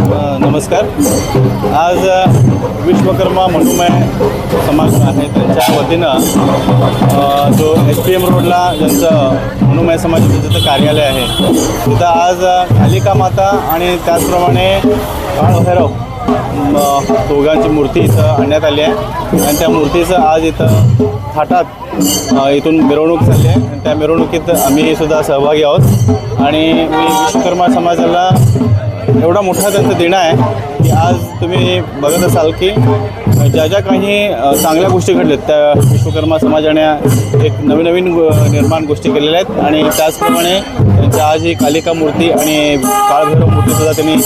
नमस्कार। आज विश्वकर्मा मनुमेय समाज आहे त्यांच्या वतीनं जो SPM रोडला ज्यांचं मनुमेय समाजाचं जिथं कार्यालय आहे तिथं आज कालिका माता आणि त्याचप्रमाणे काळभैरव दोघांची मूर्ती इथं आणण्यात आली आहे आणि त्या मूर्तीचं आज इथं थाटात इथून मिरवणूक झाली आहे आणि त्या मिरवणुकीत आम्ही सुद्धा सहभागी आहोत। आणि मी विश्वकर्मा समाजाला एवढा मोठा त्यांचं देणं आहे की आज तुम्ही बघत असाल की ज्या ज्या काही चांगल्या गोष्टी घडल्यात त्या विश्वकर्मा समाजाने एक नवीन निर्माण गोष्टी केलेल्या आहेत आणि त्याचप्रमाणे त्यांच्या आज ही कालिका मूर्ती आणि काळभैरव मूर्तीसुद्धा त्यांनी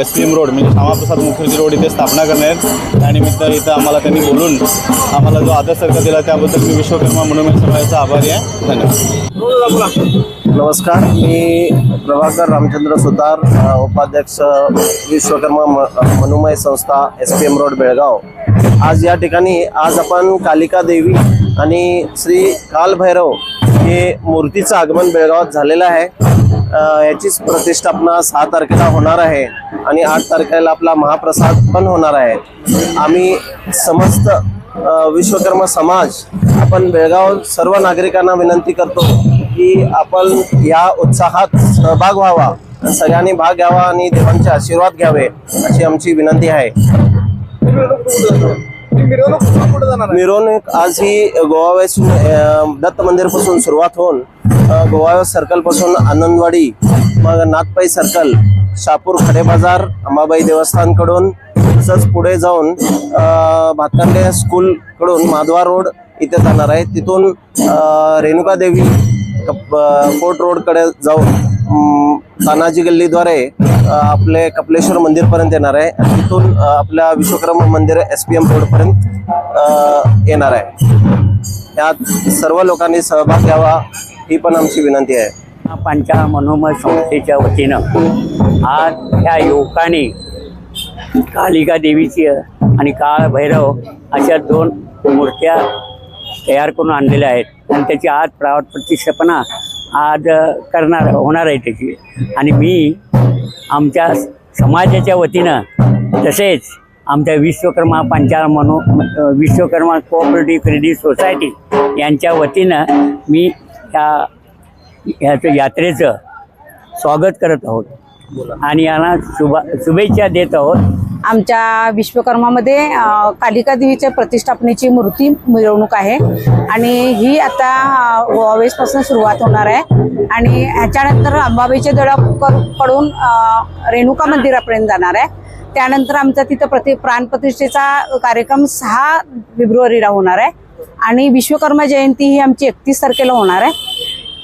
SPM रोड म्हणजे श्यामाप्रसाद मुखर्जी रोड इथे स्थापना करणार आहेत। त्यानिमित्त इथं आम्हाला त्यांनी बोलून आम्हाला जो आदर सत्कार दिला त्याबद्दल मी विश्वकर्मा मनुमेय समाजाचा आभारी आहे। धन्यवाद। नमस्कार, मी प्रभाकर रामचंद्र सुतार, उपाध्यक्ष विश्वकर्मा मनुमेय संस्था SPM रोड बेळगाव। आज या ठिकाणी आपण कालिका देवी आणि श्री कालभैरव हे मूर्तीचं आगमन बेळगावात झालेलं आहे। याचीच प्रतिष्ठापना 6 तारखेला होणार आहे आणि 8 तारखेला आपला महाप्रसाद पण होणार आहे। आम्ही समस्त विश्वकर्मा समाज आपण बेळगाव सर्व नागरिकांना विनंती करतो की आपण या उत्साहात सहभाग व्हावा, सगळ्यांनी भाग घ्यावा आणि देवांचे आशीर्वाद घ्यावे अशी आमची विनंती आहे। मिरवणूक आज ही गोवावेस दत्त मंदिर पासून सुरुवात होऊन गोवावेस सर्कल पासून आनंदवाडी, मग नागपाई सर्कल, शापूर खडे बाजार, अंबाबाई देवस्थान कडून तसंच पुढे जाऊन भातखंडे स्कूल कडून माधवा रोड इथे जाणार आहे। तिथून रेणुका देवी कोर्ट रोड कडे जाऊन तानाजी गल्लीद्वारे आपले कपलेश्वर मंदिर पर्यंत येणार आहे। तिथून आपल्या विश्वकर्मा मंदिर SPM रोड पर्यंत येणार आहे। यात सर्व लोकांनी सहभाग घ्यावा ही पण आमची विनंती आहे। पंचाळ मनुमेय संस्थेच्या वतीनं आज या युवकांनी कालिका देवीची आणि काळभैरव अशा 2 मूर्त्या तयार करून आणलेल्या आहेत आणि त्याची आज प्राण प्रतिष्ठापना आज होणार आहे त्याची। आणि मी आमच्या समाजाच्या वतीनं तसेच आमच्या Vishwakarma Vishwakarma cooperative credit society यांच्या वतीनं मी ह्याचं यात्रेचं स्वागत करत आहोत आणि यांना शुभेच्छा देत आहोत। आमच्या विश्वकर्मामध्ये कालिका देवीच्या प्रतिष्ठापनेची मूर्ती मिरवणूक आहे आणि ही आता गोवावेसपासून सुरुवात होणार आहे आणि ह्याच्यानंतर अंबाबाईच्या देवळाकडून रेणुका मंदिरापर्यंत जाणार आहे। त्यानंतर आमचा तिथं प्राणप्रतिष्ठेचा कार्यक्रम 6 फेब्रुवारीला होणार आहे आणि विश्वकर्मा जयंती ही आमची 31 तारखेला होणार आहे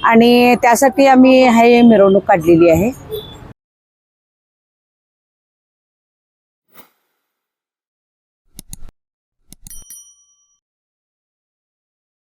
आणि त्यासाठी आम्ही हे मिरवणूक काढलेली आहे।